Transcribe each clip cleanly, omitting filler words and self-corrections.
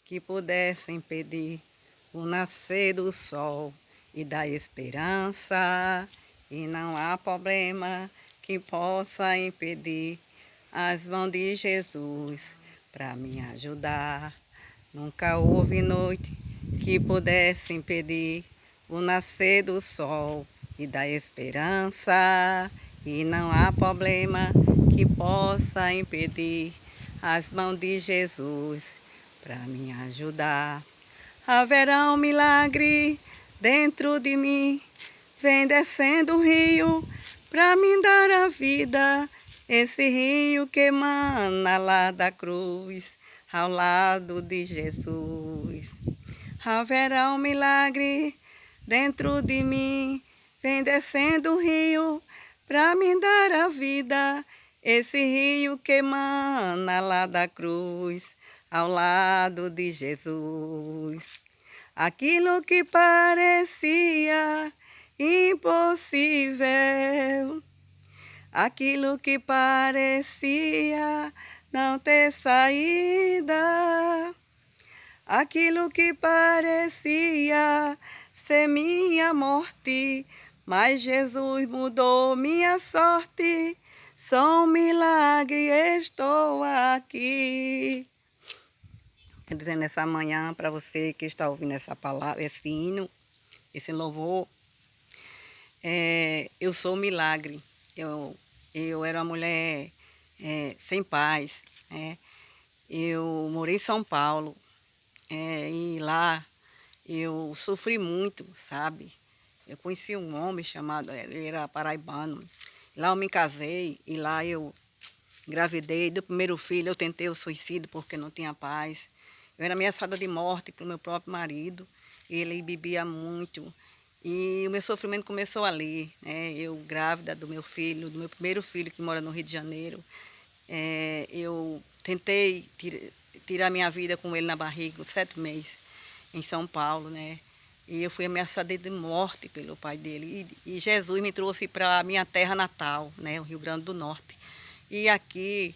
que pudesse impedir o nascer do sol e da esperança. E não há problema que possa impedir as mãos de Jesus para me ajudar. Nunca houve noite que pudesse impedir o nascer do sol e da esperança. E não há problema que possa impedir as mãos de Jesus para me ajudar. Haverá um milagre dentro de mim, vem descendo o rio para me dar a vida. Esse rio que emana lá da cruz, ao lado de Jesus. Haverá um milagre dentro de mim, vem descendo o rio para me dar a vida. Esse rio que emana lá da cruz, ao lado de Jesus. Aquilo que parecia impossível, aquilo que parecia não ter saída, aquilo que parecia ser minha morte, mas Jesus mudou minha sorte. Sou um milagre, estou aqui. Quer dizer, nessa manhã, para você que está ouvindo essa palavra, esse hino, esse louvor, eu sou um milagre. Eu era uma mulher sem paz, né? Eu morei em São Paulo, e lá eu sofri muito, sabe? Eu conheci um homem chamado, ele era paraibano. Lá eu me casei e lá eu engravidei do primeiro filho. Eu tentei o suicídio porque não tinha paz. Eu era ameaçada de morte pelo meu próprio marido. Ele bebia muito. E o meu sofrimento começou ali, né? Eu grávida do meu filho, do meu primeiro filho que mora no Rio de Janeiro. Eu tentei tirar minha vida com ele na barriga, 7 meses, em São Paulo, né? E eu fui ameaçada de morte pelo pai dele. E Jesus me trouxe para a minha terra natal, né? O Rio Grande do Norte. E aqui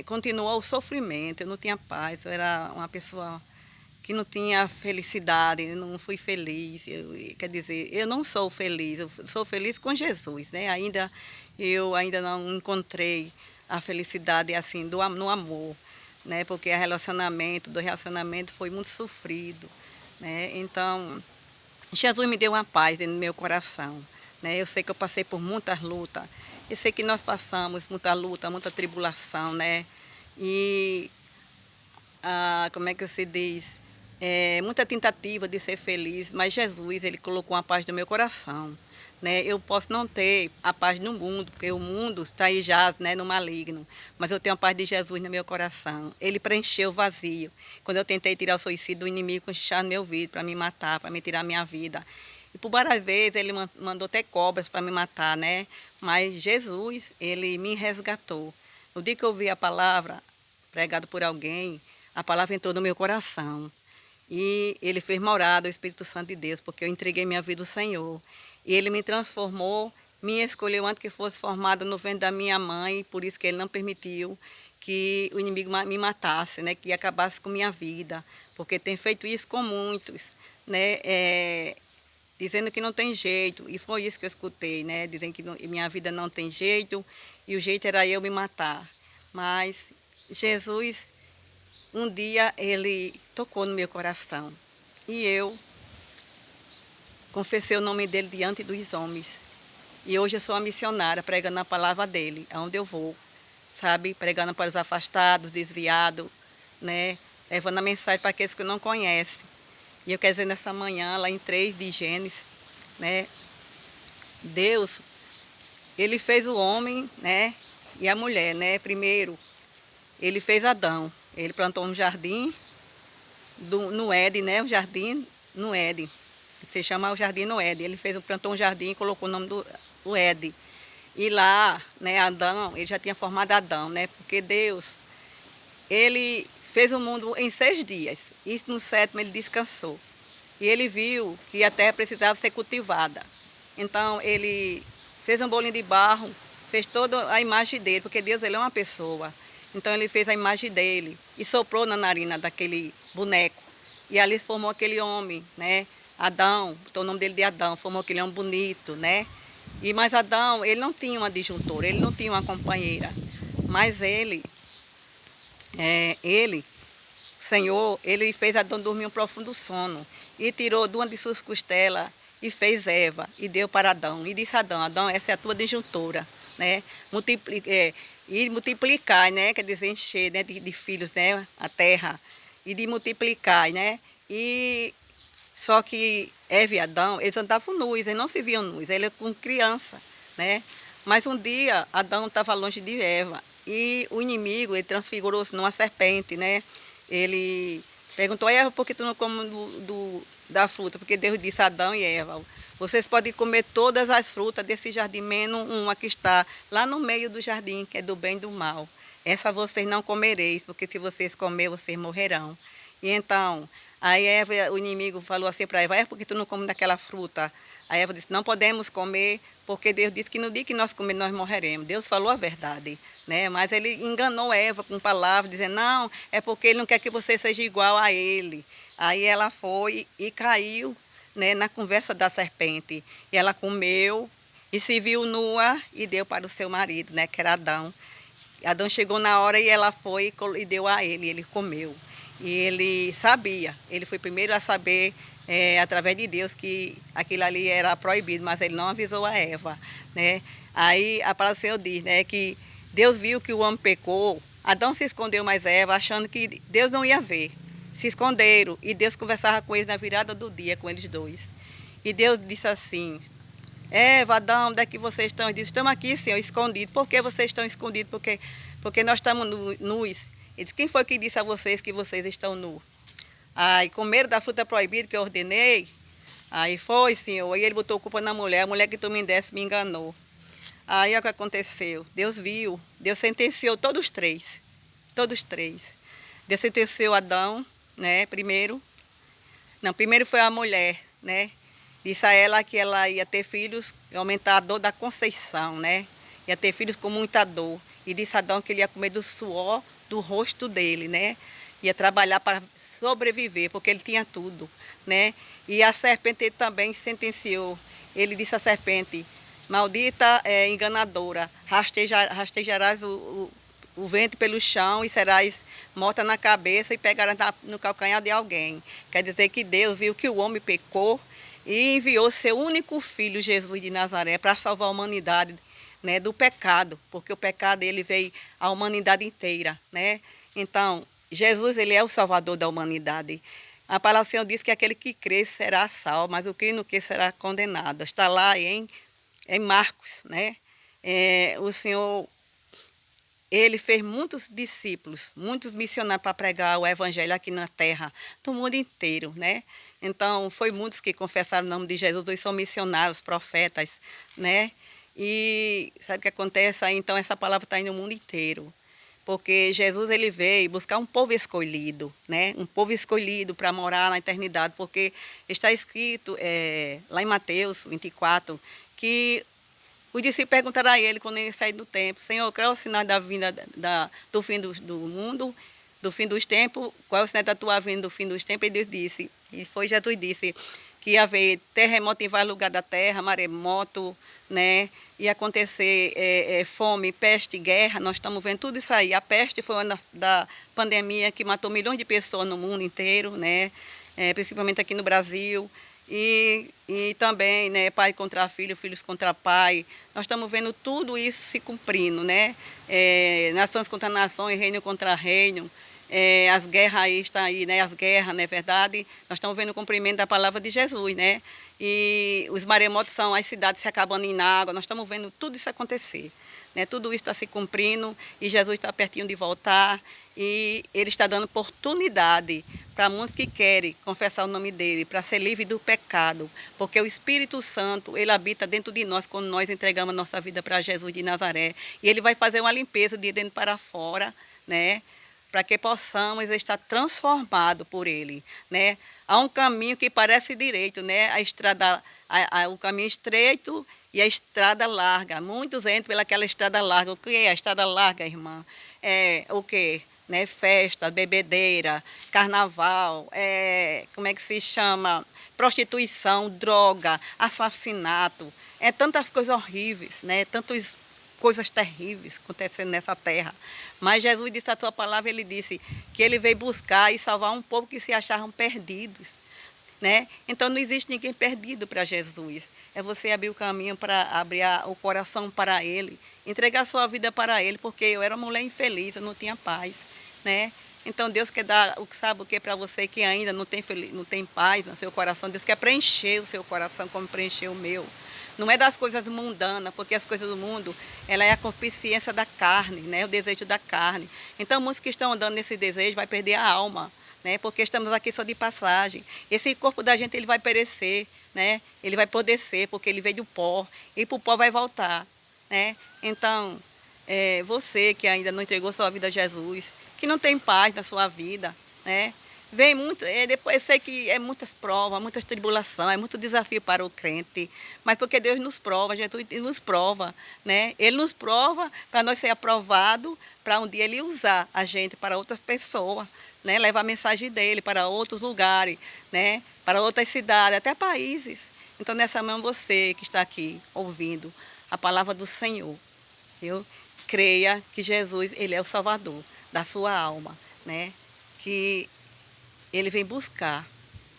continuou o sofrimento, eu não tinha paz, eu era uma pessoa que não tinha felicidade, eu não fui feliz. Quer dizer, eu não sou feliz, eu sou feliz com Jesus, né? Eu ainda não encontrei a felicidade assim no amor, né? Porque do relacionamento foi muito sofrido, né? Então, Jesus me deu uma paz dentro do meu coração, né? Eu sei que eu passei por muitas lutas, eu sei que nós passamos muita luta, muita tribulação, né? E, como é que se diz? Muita tentativa de ser feliz, mas Jesus, ele colocou uma paz no meu coração, né? Eu posso não ter a paz no mundo, porque o mundo está aí já, né, no maligno, mas eu tenho a paz de Jesus no meu coração. Ele preencheu o vazio. Quando eu tentei tirar o suicídio, o inimigo cochichava no meu ouvido para me matar, para me tirar a minha vida. E por várias vezes ele mandou até cobras para me matar, né? Mas Jesus, ele me resgatou. No dia que eu ouvi a palavra pregada por alguém, a palavra entrou no meu coração. E ele fez morada o Espírito Santo de Deus, porque eu entreguei minha vida ao Senhor. E ele me transformou, me escolheu antes que fosse formada no ventre da minha mãe, por isso que ele não permitiu que o inimigo me matasse, né, que acabasse com minha vida, porque tem feito isso com muitos, né, dizendo que não tem jeito, e foi isso que eu escutei, né, dizendo que minha vida não tem jeito, e o jeito era eu me matar. Mas Jesus, um dia, ele tocou no meu coração, e eu confessei o nome dele diante dos homens. E hoje eu sou uma missionária, pregando a palavra dele, aonde eu vou, sabe? Pregando para os afastados, desviados, né? Levando a mensagem para aqueles que não conhecem. E eu quero dizer nessa manhã, lá em 3 de Gênesis, né? Deus, ele fez o homem, né? E a mulher, né? Primeiro, ele fez Adão. Ele plantou um jardim no Éden, né? Um jardim no Éden. Se chama o Jardim no Éden. Ele plantou um jardim e colocou o nome do Éden. E lá, né, Adão, ele já tinha formado Adão, né? Porque Deus, ele fez o mundo em 6 dias. E no 7º ele descansou. E ele viu que a terra precisava ser cultivada. Então ele fez um bolinho de barro, fez toda a imagem dele, porque Deus, ele é uma pessoa. Então ele fez a imagem dele e soprou na narina daquele boneco. E ali formou aquele homem, né? Adão, botou o nome dele de Adão, formou aquele homem bonito, né? Mas Adão, ele não tinha uma disjuntora, ele não tinha uma companheira. Mas ele, Senhor, ele fez Adão dormir um profundo sono e tirou de uma de suas costelas e fez Eva e deu para Adão. E disse a Adão, Adão, essa é a tua disjuntora, né? E multiplicar, né? Quer dizer, encher, né? de filhos, né? A terra. E de multiplicar, né? E só que Eva e Adão, eles andavam nus, eles não se viam nus, ele com criança, né? Mas um dia Adão estava longe de Eva e o inimigo, ele transfigurou-se numa serpente, né? Ele perguntou a Eva, por que tu não come da fruta? Porque Deus disse a Adão e Eva, vocês podem comer todas as frutas desse jardim, menos uma que está lá no meio do jardim, que é do bem e do mal. Essa vocês não comereis, porque se vocês comerem, vocês morrerão. E então, aí Eva, o inimigo falou assim para Eva, por que tu não come daquela fruta? A Eva disse, não podemos comer, porque Deus disse que no dia que nós comermos, nós morreremos. Deus falou a verdade, né? Mas ele enganou Eva com palavras, dizendo, não, é porque ele não quer que você seja igual a ele. Aí ela foi e caiu, né, na conversa da serpente. E ela comeu e se viu nua e deu para o seu marido, né, que era Adão. Adão chegou na hora e ela foi e deu a ele, ele comeu. E ele sabia, ele foi primeiro a saber, através de Deus, que aquilo ali era proibido, mas ele não avisou a Eva, né? Aí a palavra do Senhor diz, né, que Deus viu que o homem pecou, Adão se escondeu mais Eva, achando que Deus não ia ver. Se esconderam e Deus conversava com eles na virada do dia, com eles dois. E Deus disse assim, Eva, Adão, onde é que vocês estão? Ele disse, estamos aqui, Senhor, escondidos. Por que vocês estão escondidos? Porque nós estamos nus. Ele disse, quem foi que disse a vocês que vocês estão nus? Aí comeram da fruta proibida que eu ordenei. Aí foi, Senhor. Aí ele botou a culpa na mulher. A mulher que tu me desse me enganou. Aí o que aconteceu? Deus viu. Deus sentenciou todos os três. Todos os três. Deus sentenciou Adão, né? Primeiro. Não, primeiro foi a mulher, né? Disse a ela que ela ia ter filhos e aumentar a dor da conceição, né? Ia ter filhos com muita dor. E disse a Adão que ele ia comer do suor do rosto dele, né? Ia trabalhar para sobreviver, porque ele tinha tudo, né? E a serpente ele também sentenciou. Ele disse à serpente, maldita enganadora, rastejarás o vento pelo chão e serás morta na cabeça e pegarás no calcanhar de alguém. Quer dizer que Deus viu que o homem pecou e enviou seu único filho, Jesus de Nazaré, para salvar a humanidade, né, do pecado, porque o pecado ele veio à humanidade inteira, né? Então, Jesus ele é o salvador da humanidade. A palavra do Senhor diz que aquele que crê será salvo, mas o que não crê será condenado. Está lá em Marcos, né? O Senhor ele fez muitos discípulos, muitos missionários para pregar o evangelho aqui na terra, do mundo inteiro, né? Então, foi muitos que confessaram o nome de Jesus, eles são missionários, profetas, né? E sabe o que acontece? Aí, então, essa palavra está indo no mundo inteiro. Porque Jesus ele veio buscar um povo escolhido, né? Um povo escolhido para morar na eternidade, porque está escrito lá em Mateus 24, que os discípulos perguntaram a ele, quando ele sair do templo, Senhor, qual é o sinal da vinda do fim do mundo, do fim dos tempos? Qual é o sinal da tua vinda do fim dos tempos? E Deus disse, Jesus disse, que ia haver terremoto em vários lugares da terra, maremoto, né? Ia acontecer fome, peste, guerra, nós estamos vendo tudo isso aí. A peste foi uma da pandemia que matou milhões de pessoas no mundo inteiro, né? Principalmente aqui no Brasil. E também, né, pai contra filho, filhos contra pai. Nós estamos vendo tudo isso se cumprindo, né? Nações contra nações, reino contra reino. As guerras aí estão aí, né? As guerras, não é verdade? Nós estamos vendo o cumprimento da palavra de Jesus, né? E os maremotos são as cidades se acabando em água. Nós estamos vendo tudo isso acontecer, né? Tudo isso está se cumprindo e Jesus está pertinho de voltar e Ele está dando oportunidade para muitos que querem confessar o nome dEle, para ser livre do pecado, porque o Espírito Santo, Ele habita dentro de nós quando nós entregamos a nossa vida para Jesus de Nazaré. E Ele vai fazer uma limpeza de dentro para fora, né? Para que possamos estar transformados por Ele, né? Há um caminho que parece direito, né? A estrada, o caminho estreito e a estrada larga. Muitos entram pelaquela estrada larga. O que é a estrada larga, irmã? o quê? Né? Festa, bebedeira, carnaval, como é que se chama? Prostituição, droga, assassinato, tantas coisas horríveis, né? Tantas coisas terríveis acontecendo nessa terra. Mas Jesus disse a tua palavra, ele disse que ele veio buscar e salvar um povo que se achavam perdidos. Né? Então não existe ninguém perdido para Jesus. É você abrir o caminho para abrir o coração para Ele, entregar sua vida para Ele, porque eu era uma mulher infeliz, eu não tinha paz, né? Então Deus quer dar, sabe o que para você que ainda não tem paz no seu coração. Deus quer preencher o seu coração como preencheu o meu. Não é das coisas mundanas, porque as coisas do mundo, ela é a concupiscência da carne, né? O desejo da carne. Então muitos que estão andando nesse desejo vai perder a alma, né? Porque estamos aqui só de passagem. Esse corpo da gente ele vai perecer, né? Ele vai apodrecer, porque ele veio do pó, e para o pó vai voltar, né? Então, você que ainda não entregou sua vida a Jesus, que não tem paz na sua vida, né? Vem muito, depois eu sei que é muitas provas, muitas tribulações, é muito desafio para o crente, mas porque Deus nos prova, Jesus nos prova, né? Ele nos prova para nós ser aprovado, para um dia Ele usar a gente para outras pessoas, né? Levar a mensagem dele para outros lugares, né? Para outras cidades, até países. Então nessa mão você que está aqui ouvindo a palavra do Senhor, eu creia que Jesus ele é o Salvador da sua alma, né? Que ele vem buscar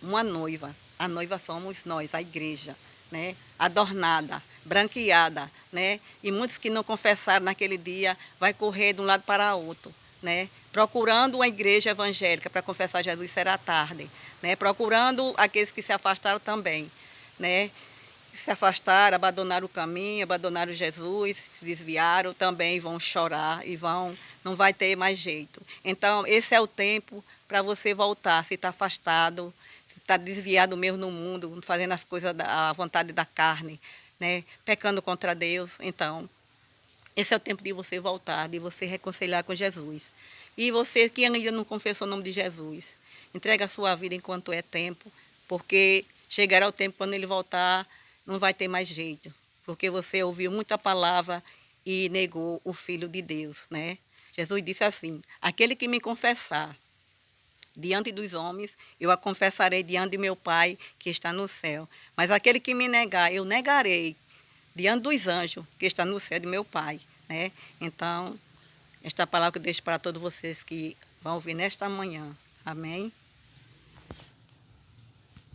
uma noiva. A noiva somos nós, a igreja, né? Adornada, branqueada, né? E muitos que não confessaram naquele dia vai correr de um lado para o outro, né? Procurando uma igreja evangélica para confessar Jesus será tarde, né? Procurando aqueles que se afastaram também, né? Se afastaram, abandonaram o caminho, abandonaram Jesus, se desviaram, também vão chorar e não vai ter mais jeito. Então, esse é o tempo para você voltar, se está afastado, se está desviado mesmo no mundo, fazendo as coisas à vontade da carne, né? Pecando contra Deus. Então, esse é o tempo de você voltar, de você reconciliar com Jesus. E você que ainda não confessou o nome de Jesus, entrega a sua vida enquanto é tempo, porque chegará o tempo quando ele voltar, não vai ter mais jeito, porque você ouviu muita palavra e negou o Filho de Deus, né? Jesus disse assim: aquele que me confessar diante dos homens, eu a confessarei diante de meu Pai que está no céu. Mas aquele que me negar, eu negarei diante dos anjos que está no céu de meu Pai, né? Então, esta palavra que eu deixo para todos vocês que vão ouvir nesta manhã. Amém?